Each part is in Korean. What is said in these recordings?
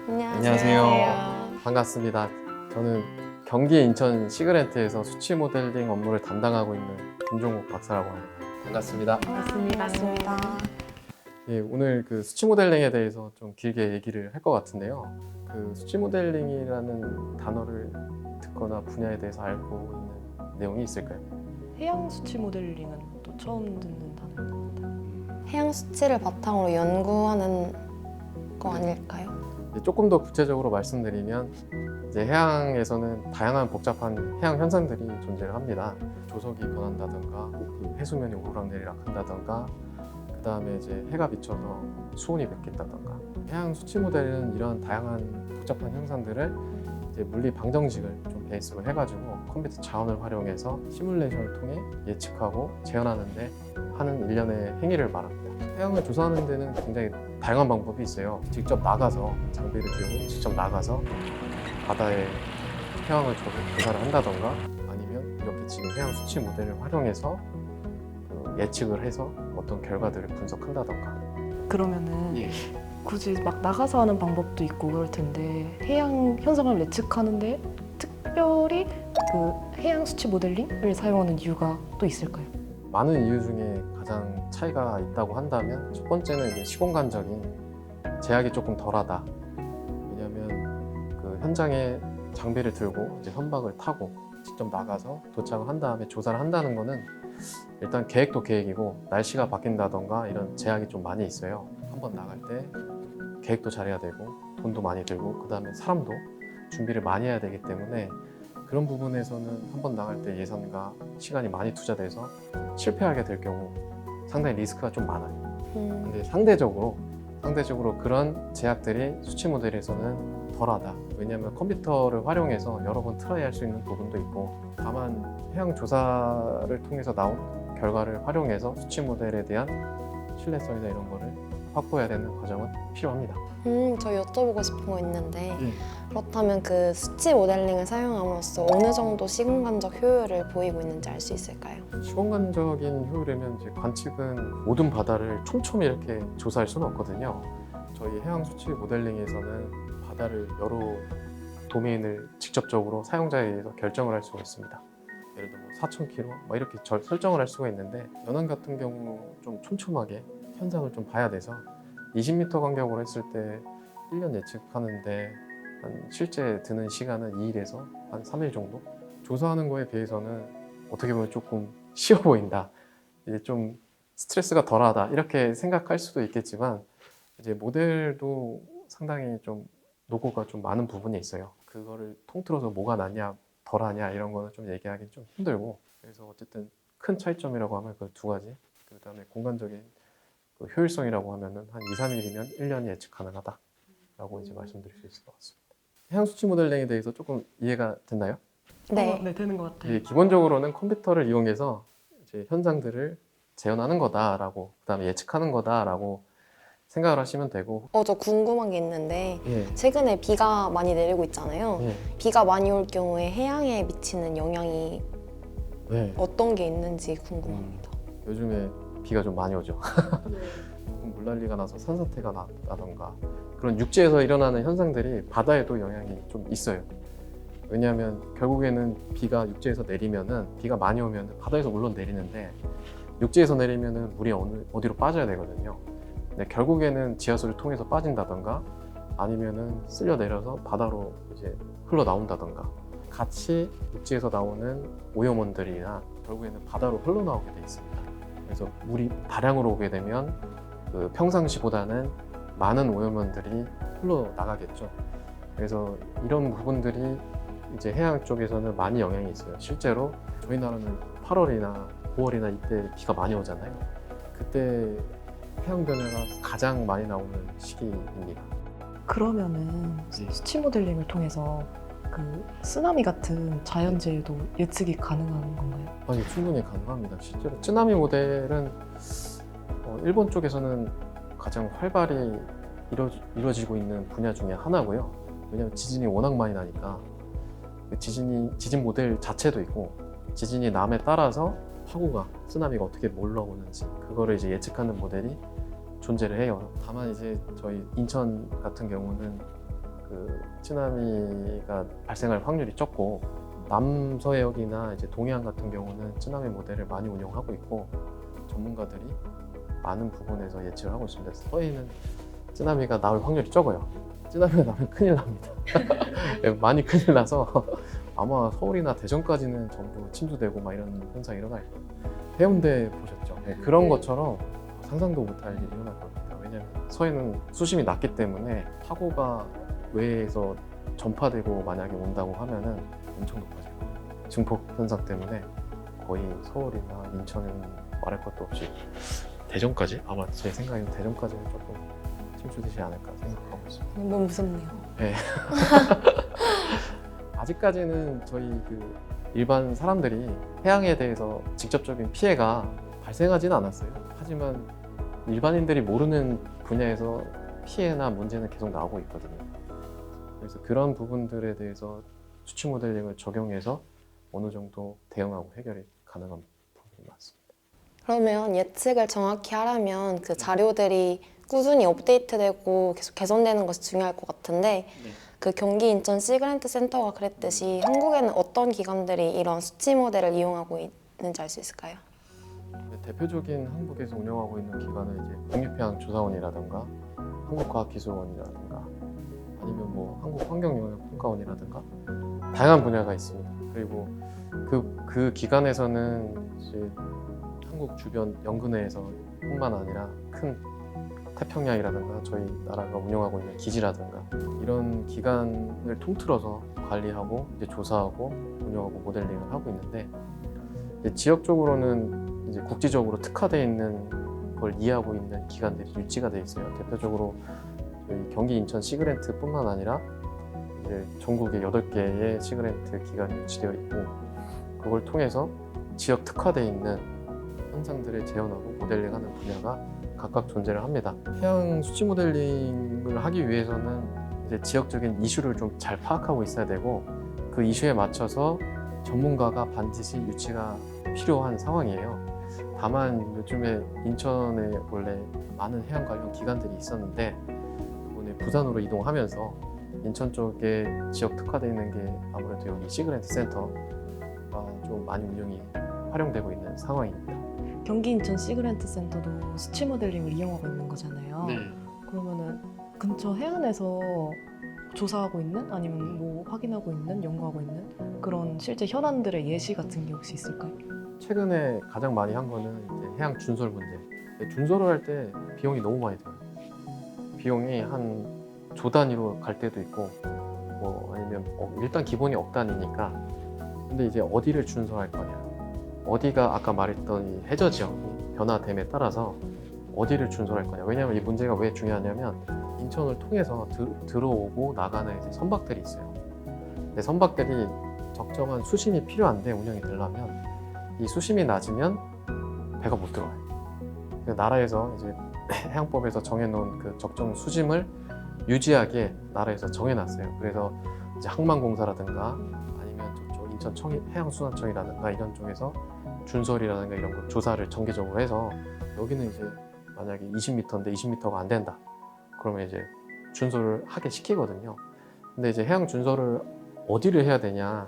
안녕하세요. 반갑습니다. 저는 경기 인천 시그렌트에서 수치 모델링 업무를 담당하고 있는 김종욱 박사라고 합니다. 반갑습니다. 반갑습니다. 예, 오늘 그 수치 모델링에 대해서 좀 길게 얘기를 할 것 같은데요. 그 수치 모델링이라는 단어를 듣거나 분야에 대해서 알고 있는 내용이 있을까요? 해양 수치 모델링은 또 처음 듣는 단어인 것 같아요. 해양 수치를 바탕으로 연구하는 거 아닐까요? 조금 더 구체적으로 말씀드리면 이제 해양에서는 다양한 복잡한 해양 현상들이 존재를 합니다. 조석이 변한다든가 그 해수면이 오르락내리락 한다든가 그 다음에 이제 해가 비쳐서 수온이 바뀐다든가 해양 수치 모델은 이런 다양한 복잡한 현상들을 이제 물리 방정식을 좀 베이스로 해가지고 컴퓨터 자원을 활용해서 시뮬레이션을 통해 예측하고 재현하는데 하는 일련의 행위를 말합니다. 해양을 조사하는 데는 굉장히 다양한 방법이 있어요. 직접 나가서 장비를 들고 직접 나가서 바다에 해양을 조사를 한다던가 아니면 이렇게 지금 해양 수치 모델을 활용해서 예측을 해서 어떤 결과들을 분석한다던가. 그러면은 굳이 막 나가서 하는 방법도 있고 그럴 텐데 해양 현상을 예측하는데 특별히 그 해양 수치 모델링을 사용하는 이유가 또 있을까요? 많은 이유 중에 가장 차이가 있다고 한다면 첫 번째는 이제 시공간적인 제약이 조금 덜하다. 왜냐하면 그 현장에 장비를 들고 이제 선박을 타고 직접 나가서 도착을 한 다음에 조사를 한다는 거는 일단 계획도 계획이고 날씨가 바뀐다던가 이런 제약이 좀 많이 있어요. 한번 나갈 때 계획도 잘해야 되고 돈도 많이 들고 그 다음에 사람도 준비를 많이 해야 되기 때문에 그런 부분에서는 한번 나갈 때 예산과 시간이 많이 투자돼서 실패하게 될 경우 상당히 리스크가 좀 많아요. 근데 상대적으로 그런 제약들이 수치 모델에서는 덜하다. 왜냐하면 컴퓨터를 활용해서 여러 번 트라이 할 수 있는 부분도 있고 다만 해양 조사를 통해서 나온 결과를 활용해서 수치 모델에 대한 신뢰성이나 이런 거를 확보해야 되는 과정은 필요합니다. 저 여쭤보고 싶은 거 있는데 예. 그렇다면 그 수치 모델링을 사용함으로써 어느 정도 시공간적 효율을 보이고 있는지 알 수 있을까요? 시공간적인 효율이면 이제 관측은 모든 바다를 촘촘히 이렇게 조사할 수는 없거든요. 저희 해양 수치 모델링에서는 바다를 여러 도메인을 직접적으로 사용자에 의해서 결정을 할 수가 있습니다. 예를 들어 4,000km 뭐 이렇게 설정을 할 수가 있는데 연안 같은 경우 좀 촘촘하게 현상을 좀 봐야 돼서 20m 간격으로 했을 때 1년 예측하는데 한 실제 드는 시간은 2일에서 한 3일 정도? 조사하는 거에 비해서는 어떻게 보면 조금 쉬워 보인다. 이제 좀 스트레스가 덜하다. 이렇게 생각할 수도 있겠지만 이제 모델도 상당히 좀 노고가 좀 많은 부분이 있어요. 그거를 통틀어서 뭐가 낫냐, 덜하냐 이런 거는 좀 얘기하기 좀 힘들고 그래서 어쨌든 큰 차이점이라고 하면 그 두 가지 그 다음에 공간적인 그 효율성이라고 하면은 한 2, 3일이면 1년이 예측 가능하다라고 이제 말씀드릴 수 있을 것 같습니다. 해양 수치 모델링에 대해서 조금 이해가 됐나요? 네. 네, 되는 것 같아요. 예, 기본적으로는 컴퓨터를 이용해서 이제 현상들을 재현하는 거다라고 그다음에 예측하는 거다라고 생각을 하시면 되고 저 궁금한 게 있는데 예, 최근에 비가 많이 내리고 있잖아요. 예, 비가 많이 올 경우에 해양에 미치는 영향이 네. 어떤 게 있는지 궁금합니다. 요즘에 비가 좀 많이 오죠. 조금 물난리가 나서 산사태가 나던가 그런 육지에서 일어나는 현상들이 바다에도 영향이 좀 있어요. 왜냐하면 결국에는 비가 육지에서 내리면은 비가 많이 오면 바다에서 물론 내리는데 육지에서 내리면은 물이 어디로 빠져야 되거든요. 근데 결국에는 지하수를 통해서 빠진다던가 아니면은 쓸려 내려서 바다로 이제 흘러 나온다던가 같이 육지에서 나오는 오염원들이나 결국에는 바다로 흘러 나오게 돼 있습니다. 그래서 물이 다량으로 오게 되면 그 평상시보다는 많은 오염원들이 흘러 나가겠죠. 그래서 이런 부분들이 이제 해양 쪽에서는 많이 영향이 있어요. 실제로 저희 나라는 8월이나 9월이나 이때 비가 많이 오잖아요. 그때 해양 변화가 가장 많이 나오는 시기입니다. 그러면은 네. 수치 모델링을 통해서 그 쓰나미 같은 자연재해도 예측이 가능한 건가요? 아니, 충분히 가능합니다. 실제로 쓰나미 모델은 일본 쪽에서는 가장 활발히 이루어지고 있는 분야 중에 하나고요. 왜냐하면 지진이 워낙 많이 나니까 지진 모델 자체도 있고 지진이 남에 따라서 파고가 쓰나미가 어떻게 몰러오는지 그거를 이제 예측하는 모델이 존재를 해요. 다만 이제 저희 인천 같은 경우는 그 쓰나미가 발생할 확률이 적고 남서해역이나 이제 동해안 같은 경우는 쓰나미 모델을 많이 운영하고 있고 전문가들이 많은 부분에서 예측을 하고 있습니다. 서해는 쓰나미가 나올 확률이 적어요. 쓰나미가 나면 큰일 납니다. 많이 큰일 나서 아마 서울이나 대전까지는 전부 침수되고 막 이런 현상이 일어날 거예요. 해운대 보셨죠? 네, 그런 것처럼 상상도 못할 일이 일어날 겁니다. 왜냐하면 서해는 수심이 낮기 때문에 파고가 외에서 전파되고 만약에 온다고 하면은 엄청 높아질 거예요. 증폭 현상 때문에 거의 서울이나 인천은 말할 것도 없이 대전까지? 아마 제 생각에는 대전까지는 조금 침수되지 않을까 생각하고 있습니다. 너무 무섭네요. 네. 아직까지는 저희 그 일반 사람들이 해양에 대해서 직접적인 피해가 발생하지는 않았어요. 하지만 일반인들이 모르는 분야에서 피해나 문제는 계속 나오고 있거든요. 그래서 그런 부분들에 대해서 수치 모델링을 적용해서 어느 정도 대응하고 해결이 가능한 부분이 많습니다. 그러면 예측을 정확히 하려면 그 자료들이 꾸준히 업데이트되고 계속 개선되는 것이 중요할 것 같은데 그 경기 인천 시그랜트 센터가 그랬듯이 한국에는 어떤 기관들이 이런 수치 모델을 이용하고 있는지 알 수 있을까요? 대표적인 한국에서 운영하고 있는 기관은 이제 국립해양조사원이라든가 한국과학기술원이라든가 아니면 뭐 한국환경영역평가원이라든가 다양한 분야가 있습니다. 그리고 그 기관에서는 이제 한국 주변 연근해에서 뿐만 아니라 큰 태평양이라든가 저희 나라가 운영하고 있는 기지라든가 이런 기관을 통틀어서 관리하고 이제 조사하고 운영하고 모델링을 하고 있는데 이제 지역적으로는 이제 국지적으로 특화되어 있는 걸 이해하고 있는 기관들이 유치가 되어 있어요. 대표적으로 저희 경기 인천 시그랜트뿐만 아니라 이제 전국에 8개의 시그랜트 기관이 유치되어 있고 그걸 통해서 지역 특화되어 있는 현상들을 재현하고 모델링하는 분야가 각각 존재를 합니다. 해양 수치 모델링을 하기 위해서는 이제 지역적인 이슈를 좀 잘 파악하고 있어야 되고 그 이슈에 맞춰서 전문가가 반드시 유치가 필요한 상황이에요. 다만 요즘에 인천에 원래 많은 해양 관련 기관들이 있었는데 이번에 부산으로 이동하면서 인천 쪽에 지역 특화되어 있는 게 아무래도 여기 시그랜트 센터가 좀 많이 운영이 활용되고 있는 상황입니다. 경기 인천 시그랜트 센터도 수치 모델링을 이용하고 있는 거잖아요. 그러면은 근처 해안에서 조사하고 있는 아니면 뭐 확인하고 있는 연구하고 있는 그런 실제 현안들의 예시 같은 게 혹시 있을까요? 최근에 가장 많이 한 거는 이제 해양 준설 문제. 준설을 할 때 비용이 너무 많이 들어요. 비용이 한 조 단위로 갈 때도 있고, 뭐 아니면 일단 기본이 억 단위니까. 근데 이제 어디를 준설할 거냐? 어디가 아까 말했던 이 해저 지역이 변화됨에 따라서 어디를 준설할 거냐? 왜냐하면 이 문제가 왜 중요하냐면 인천을 통해서 들어오고 나가는 이제 선박들이 있어요. 근데 선박들이 적정한 수심이 필요한데 운영이 되려면 이 수심이 낮으면 배가 못 들어와요. 나라에서 이제 해양법에서 정해놓은 그 적정 수심을 유지하게 나라에서 정해놨어요. 그래서 이제 항만공사라든가 아니면 저쪽 인천 해양순환청이라든가 이런 쪽에서 준설이라든가 이런 거 조사를 정기적으로 해서 여기는 이제 만약에 20m인데 20m가 안 된다. 그러면 이제 준설을 하게 시키거든요. 근데 이제 해양 준설을 어디를 해야 되냐?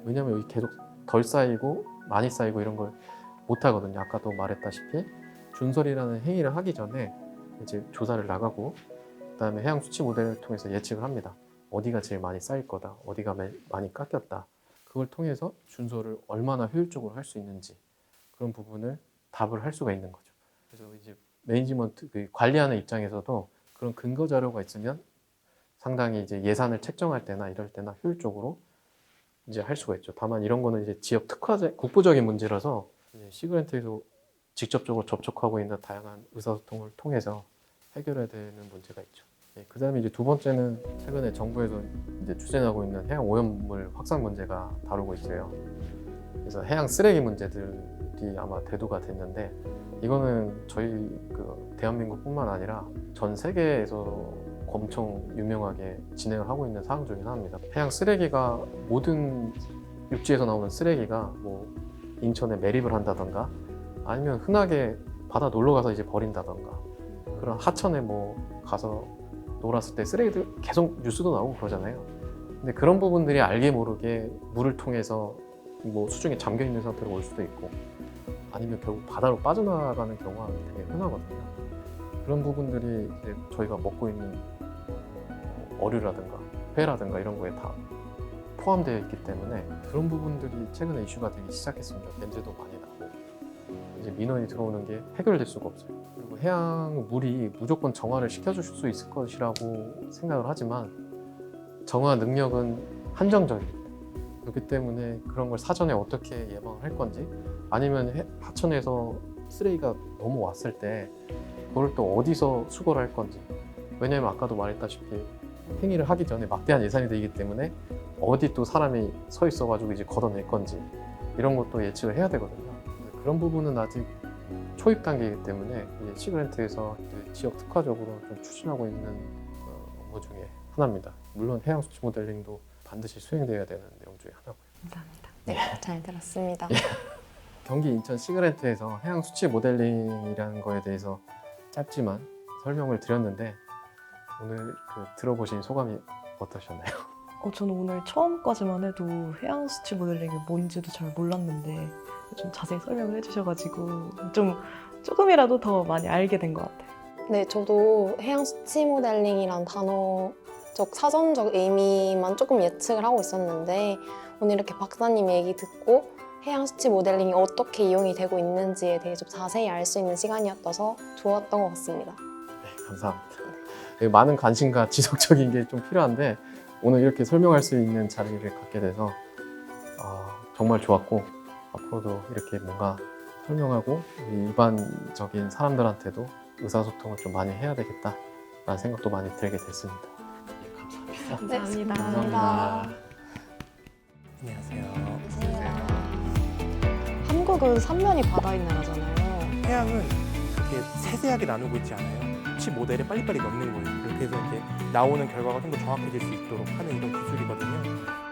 왜냐면 여기 계속 덜 쌓이고 많이 쌓이고 이런 걸 못 하거든요. 아까도 말했다시피 준설이라는 행위를 하기 전에 이제 조사를 나가고 그다음에 해양 수치 모델을 통해서 예측을 합니다. 어디가 제일 많이 쌓일 거다, 어디가 많이 깎였다. 그걸 통해서 준설을 얼마나 효율적으로 할 수 있는지 그런 부분을 답을 할 수가 있는 거죠. 그래서 이제 매니지먼트 관리하는 입장에서도 그런 근거 자료가 있으면 상당히 이제 예산을 책정할 때나 이럴 때나 효율적으로 이제 할 수가 있죠. 다만 이런 거는 이제 지역 국부적인 문제라서 이제 시그랜트에서 직접적으로 접촉하고 있는 다양한 의사소통을 통해서 해결해야 되는 문제가 있죠. 그 다음에 이제 두 번째는 최근에 정부에서 이제 추진하고 있는 해양 오염물 확산 문제가 다루고 있어요. 그래서 해양 쓰레기 문제들이 아마 대두가 됐는데 이거는 저희 그 대한민국뿐만 아니라 전 세계에서 엄청 유명하게 진행을 하고 있는 사항 중에 하나입니다. 해양 쓰레기가 모든 육지에서 나오는 쓰레기가 뭐 인천에 매립을 한다던가 아니면 흔하게 바다 놀러 가서 이제 버린다던가 그런 하천에 뭐 가서 놀았을 때 쓰레기들 계속 뉴스도 나오고 그러잖아요. 근데 그런 부분들이 알게 모르게 물을 통해서 뭐 수중에 잠겨 있는 상태로 올 수도 있고 아니면 결국 바다로 빠져나가는 경우가 되게 흔하거든요. 그런 부분들이 이제 저희가 먹고 있는 어류라든가 회라든가 이런 거에 다 포함되어 있기 때문에 그런 부분들이 최근에 이슈가 되기 시작했습니다. 냄새도 많이 나고 이제 민원이 들어오는 게 해결될 수가 없어요. 그리고 해양 물이 무조건 정화를 시켜줄 수 있을 것이라고 생각을 하지만 정화 능력은 한정적입니다. 그렇기 때문에 그런 걸 사전에 어떻게 예방을 할 건지 아니면 하천에서 쓰레기가 넘어왔을 때 그걸 또 어디서 수거를 할 건지 왜냐하면 아까도 말했다시피 행위를 하기 전에 막대한 예산이 들기 때문에 어디 또 사람이 서 있어가지고 이제 걷어낼 건지 이런 것도 예측을 해야 되거든요. 그런 부분은 아직 초입 단계이기 때문에 시그랜트에서 지역 특화적으로 좀 추진하고 있는 업무 중에 하나입니다. 물론 해양 수치 모델링도 반드시 수행되어야 되는 내용 중에 하나고요. 감사합니다. 네, 잘 들었습니다. 경기 인천 시그랜트에서 해양 수치 모델링이라는 거에 대해서 짧지만 설명을 드렸는데 오늘 들어보신 소감이 어떠셨나요? 저는 오늘 처음까지만 해도 해양 수치 모델링이 뭔지도 잘 몰랐는데 좀 자세히 설명을 해주셔가지고 좀 조금이라도 더 많이 알게 된 것 같아요. 네, 저도 해양 수치 모델링이란 단어적 사전적 의미만 조금 예측을 하고 있었는데 오늘 이렇게 박사님 얘기 듣고 해양 수치 모델링이 어떻게 이용이 되고 있는지에 대해 좀 자세히 알 수 있는 시간이었어서 좋았던 것 같습니다. 네, 감사합니다. 많은 관심과 지속적인 게 좀 필요한데 오늘 이렇게 설명할 수 있는 자리를 갖게 돼서 정말 좋았고 앞으로도 이렇게 뭔가 설명하고 일반적인 사람들한테도 의사소통을 좀 많이 해야 되겠다라는 생각도 많이 들게 됐습니다. 네, 감사합니다. 감사합니다. 안녕하세요. 한국은 삼면이 바다인 나라잖아요. 해양은 그렇게 세세하게 나누고 있지 않아요. 수치 모델에 빨리빨리 넣는 거예요. 그렇게 해서 이제 나오는 결과가 좀 더 정확해질 수 있도록 하는 이런 기술이거든요.